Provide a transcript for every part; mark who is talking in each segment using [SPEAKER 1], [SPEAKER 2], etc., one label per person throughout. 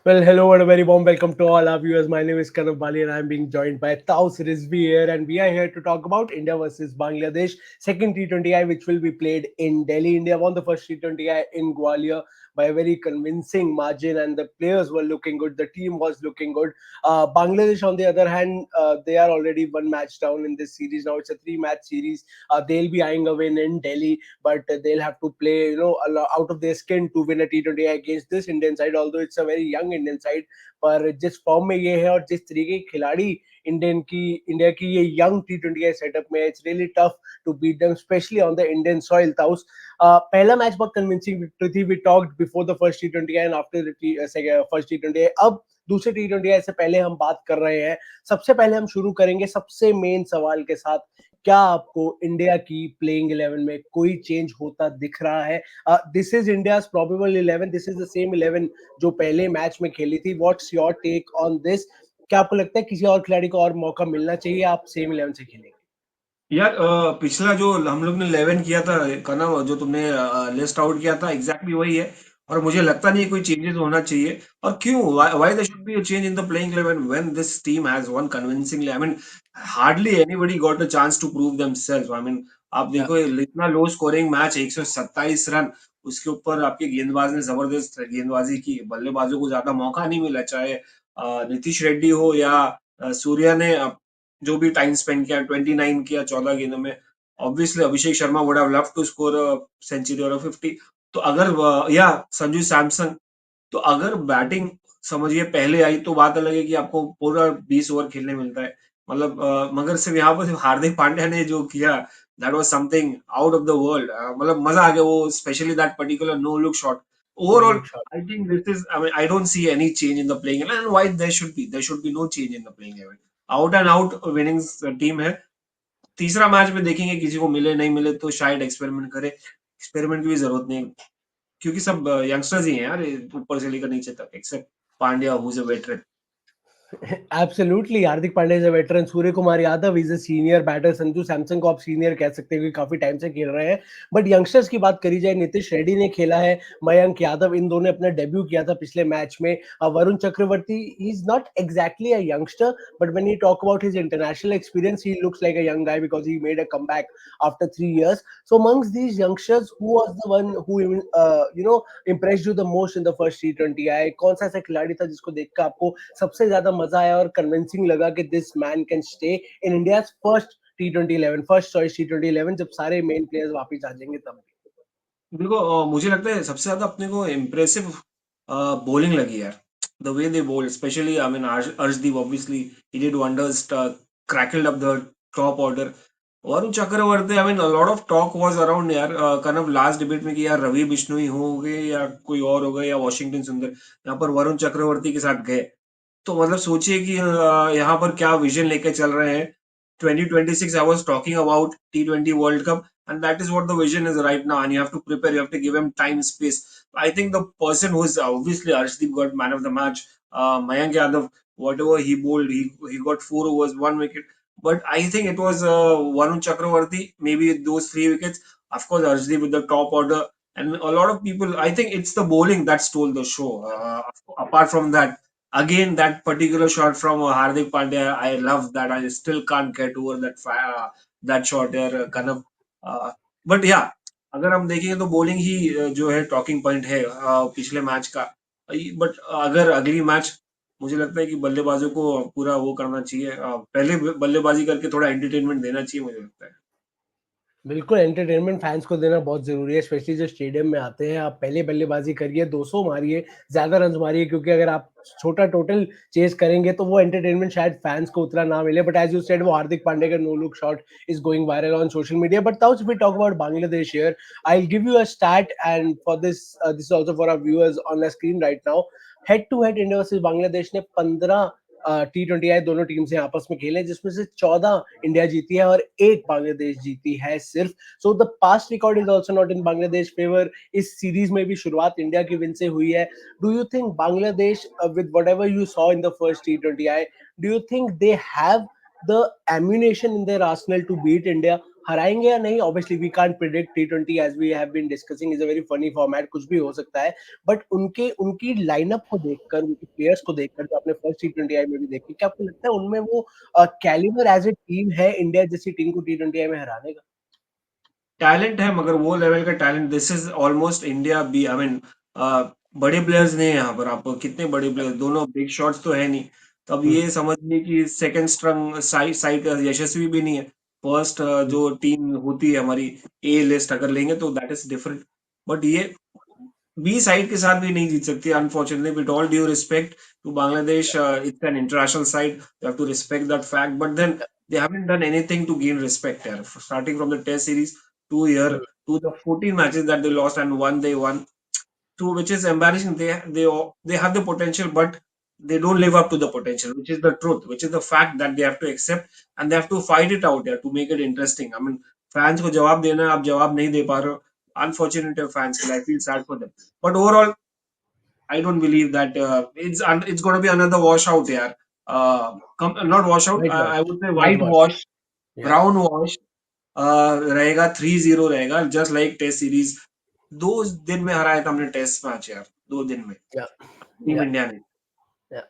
[SPEAKER 1] Well, hello and a very warm welcome to all our viewers. My name is Kanav Bali and I'm being joined by Taus Rizvi here, and we are here to talk about India versus Bangladesh, second T20I, which will be played in Delhi. India won the first T20I in Gwalior by a very convincing margin, and the players were looking good. The team was looking good. Bangladesh, on the other hand, they are already one match down in this series. Now it's a three-match series. They'll be eyeing a win in Delhi, but they'll have to play, a lot out of their skin to win a T20 against this Indian side. Although it's a very young Indian side, पर जिस form में ये है और जिस तरीके के खिलाड़ी इंडिया की ये यंग T20 सेटअप में, it's really tough to beat them, specially on the Indian soil. ताउस, पहला मैच बहुत कन्विंसिंग विक्ट्री थी. We talked before the first T20 and after the first T20. अब दूसरे T20 से पहले हम बात कर रहे हैं. सबसे पहले हम शुरू करेंगे सबसे मेन सवाल के साथ. क्या आपको इंडिया की प्लेइंग 11 में कोई चेंज होता दिख रहा है? This is India's probable 11. This is the same 11 जो पहले मैच में खेली थी. What's your take on this? क्या आपको लगता है किसी और खिलाड़ी को और मौका मिलना चाहिए? आप सेम 11 से खेलेंगे?
[SPEAKER 2] यार पिछला जो हम लोग ने 11 किया था कनव, जो तुमने लिस्ट आउट किया था एग्जैक्टली वही है। और मुझे लगता नहीं है कोई चेंजेस होना चाहिए। और क्यों, why there should be a change in the playing 11 when this team has won convincingly. I mean hardly anybody got a chance to prove themselves. I mean आप
[SPEAKER 1] या
[SPEAKER 2] देखो, इतना लो स्कोरिंग मैच, 127 रन, उसके ऊपर आपके गेंदबाज ने जबरदस्त गेंदबाजी की, बल्लेबाजों को ज्यादा मौका नहीं मिला, चाहे नीतीश रेड्डी हो या सूर्या ने जो भी टाइम स्पेंड किया, 29 किया 14 गेंदों में। Obviously Abhishek Sharma would have love to score century और 50। तो अगर या संजू सैमसन, तो अगर बैटिंग समझिए पहले आई तो बात अलग है कि आपको पूरा 20 ओवर खेलने मिलता है। मतलब मगर सिर्फ यहाँ पर सिर्फ हार्दिक पांड्या ने जो किया, that was something out of the world. मतलब मजा आ गया वो, specially that particular no look shot.
[SPEAKER 1] No
[SPEAKER 2] overall
[SPEAKER 1] look shot.
[SPEAKER 2] I think this is, I mean I don't see any change in the playing 11 and why there should be no change in the playing 11। Out and out winning team है। तीसरा match में देखेंगे, किसी को मिले नहीं मिले तो शायद एक्सपेरिमेंट करे। एक्सपेरिमेंट की भी जरूरत नहीं, क्योंकि सब यंगस्टर्स ही हैं यार, ऊपर से लेकर नीचे तक, except Pandya who is a veteran.
[SPEAKER 1] Absolutely. Hardik Pandya is a veteran. Suryakumar Yadav is a senior batter. Sanju Samson को आप सीनियर कह सकते हैं क्योंकि काफी टाइम से खेल रहे हैं. बट यंगस्टर्स की बात करी जाए, नीतीश रेड्डी ने खेला है, मयंक यादव, इन दोनों ने अपना डेब्यू किया था पिछले मैच में. Varun Chakravarthy, he is not exactly a youngster, but when you talk about his international experience, he looks like a young guy because he made a comeback after 3 years. So amongst these youngsters, who was the one who impressed you the most in the first T20I? कौन सा ऐसा खिलाड़ी था जिसको देखकर आपको सबसे ज्यादा मजा आया और कन्विंसिंग लगा कि this man can stay in India's first T20 11, first choice T20 11, जब सारे मेन प्लेयर्स वापस आ जाएंगे तब भी?
[SPEAKER 2] देखो, मुझे लगता है सबसे ज्यादा अपने को इम्प्रेसिव बॉलिंग लगी यार। The way they bowled, specially I mean Arshdeep, obviously he did wonders, crackled up the top order. Varun Chakravarthy, I mean a lot of talk was around यार, kind of लास्ट डिबेट में कि यार रवि बिश्नोई हो गए या कोई और हो गए या वॉशिंगटन सुंदर, यहाँ पर वरुण चक्रवर्ती के साथ गए। तो मतलब सोचिए कि यहाँ पर क्या विजन लेके चल रहे हैं। 2026 I was talking about T20 World Cup, and that is what the vision is right now. And you have to prepare, you have to give him time, space. I think the person who is obviously Arshdeep got man of the match. Mayank Yadav, whatever he bowled, he got 4 overs, 1 wicket. But I think it was Varun Chakravarti, maybe those 3 wickets. Of course, Arshdeep with the top order. And a lot of people, I think it's the bowling that stole the show. Apart from that, again, that particular shot from Hardik Pandya, I love that. I still can't get over that that shot there, kind of. Uh, but yeah, अगर हम देखेंगे तो bowling ही जो है talking point है पिछले match का। But अगर अगली मैच, मुझे लगता है कि बल्लेबाजों को पूरा वो करना चाहिए, पहले बल्लेबाजी करके थोड़ा एंटरटेनमेंट देना चाहिए, मुझे लगता है।
[SPEAKER 1] बिल्कुल, एंटरटेनमेंट फैंस को देना बहुत ज़रूरी है, स्पेशली जो स्टेडियम में आते हैं. आप पहले बल्लेबाजी करिए, 200 मारिए, ज़्यादा रन्स मारिए, क्योंकि अगर आप छोटा टोटल चेज़ करेंगे तो वो एंटरटेनमेंट शायद फैंस को उतना ना मिले. बट एज़ यू सेड, वो हार्दिक पांड्या का no look shot is going viral on social media. But now if we talk about Bangladesh here, I will give you a stat and for this is also for our viewers on the screen right now. Head to head India versus Bangladesh ने 15 T20 दोनों team से आपस में खेले, जिसमें से 14 India जीती है और 1 बांग्लादेश जीती है सिर्फ. So the past record is also not in Bangladesh favour. इस सीरीज में भी शुरुआत इंडिया की विन से हुई है. Do you think Bangladesh, with whatever you saw in the first T20, do you think they have the ammunition in their arsenal to beat India, हराएंगे या नहीं, ऑब्वियसली वी कांट प्रिडिक्ट। टी20 as we have been discussing is a very funny format, कुछ भी हो सकता है। But उनकी लाइनअप को देखकर, उनके प्लेयर्स को देखकर, जो आपने फर्स्ट टी20आई में भी देखी, क्या आपको लगता है उनमें वो कैलिबर एज ए टीम है इंडिया जैसी टीम को टी20आई में हराने का?
[SPEAKER 2] टैलेंट है, मगर वो लेवल का talent, this is almost India B, I mean बड़े प्लेयर्स नहीं है यहाँ पर। आपको कितने बड़े प्लेयर्स, दोनों बिग शॉट्स तो है नहीं। तब
[SPEAKER 1] हम्म,
[SPEAKER 2] ये समझिए कि सेकंड स्ट्रंग साइड साइड यशस्वी भी नहीं है। फर्स्ट
[SPEAKER 1] हम्म,
[SPEAKER 2] जो टीम होती है हमारी, ए लिस्ट अगर लेंगे तो दैट इज डिफरेंट। बट ये बी साइड के साथ भी नहीं जीत सकती, unfortunately, with all due respect to Bangladesh. It's an international side, you have to respect that fact, but then they haven't done anything to gain respect here. Starting from the test series to here,
[SPEAKER 1] hmm,
[SPEAKER 2] to the 14 matches that they lost and one they won, to which is embarrassing. They have the potential, but they don't live up to the potential, which is the truth, which is the fact that they have to accept, and they have to fight it out there to make it interesting. I mean, fans को जवाब देना है, आप जवाब नहीं दे पा रहे हो। Unfortunate fans, I feel sad for them. But overall, I don't believe that it's going to be another washout here. Not washout.
[SPEAKER 1] white
[SPEAKER 2] I
[SPEAKER 1] wash,
[SPEAKER 2] would say
[SPEAKER 1] white wash,
[SPEAKER 2] whitewash,
[SPEAKER 1] yeah,
[SPEAKER 2] brown wash. रहेगा 3-0 रहेगा, just like test series. 2 दिन में हराया था हमने test match यार, 2 दिन में
[SPEAKER 1] yeah,
[SPEAKER 2] टीम
[SPEAKER 1] yeah,
[SPEAKER 2] इंडिया ने।
[SPEAKER 1] yeah.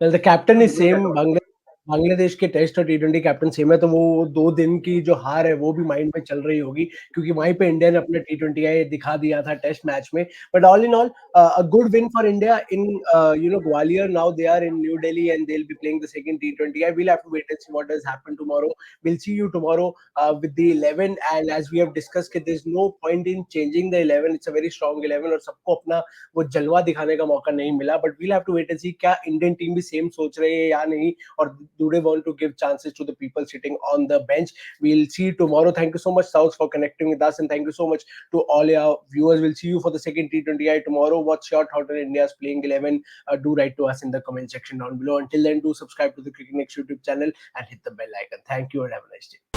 [SPEAKER 1] Well, the captain is
[SPEAKER 2] Look at
[SPEAKER 1] same।
[SPEAKER 2] all.
[SPEAKER 1] Bangladesh के टेस्ट और टी20 कैप्टन सेम है, तो वो 2 दिन की जो हार है वो भी माइंड में चल रही होगी, क्योंकि वहीं पे इंडिया ने अपना टी20 दिखा दिया था टेस्ट मैच में। But all in all, a good win for India in Gwalior. Now they are in New Delhi and they will be playing the second टी20। We'll have to wait and see what does happen tomorrow. We'll see you tomorrow with the 11, and as we have discussed, there's no point in changing the 11. It's a very strong 11 और सबको अपना वो जलवा दिखाने का मौका नहीं मिला। But we'll have to wait and see क्या इंडियन टीम भी सेम सोच रही है या नहीं, और do they want to give chances to the people sitting on the bench? We'll see tomorrow. Thank you so much, South, for connecting with us, and thank you so much to all our viewers. We'll see you for the second T20I tomorrow. What's your thought on India's playing 11? Do write to us in the comment section down below. Until then, do subscribe to the Cricket Next YouTube channel and hit the bell icon. Thank you and have a nice day.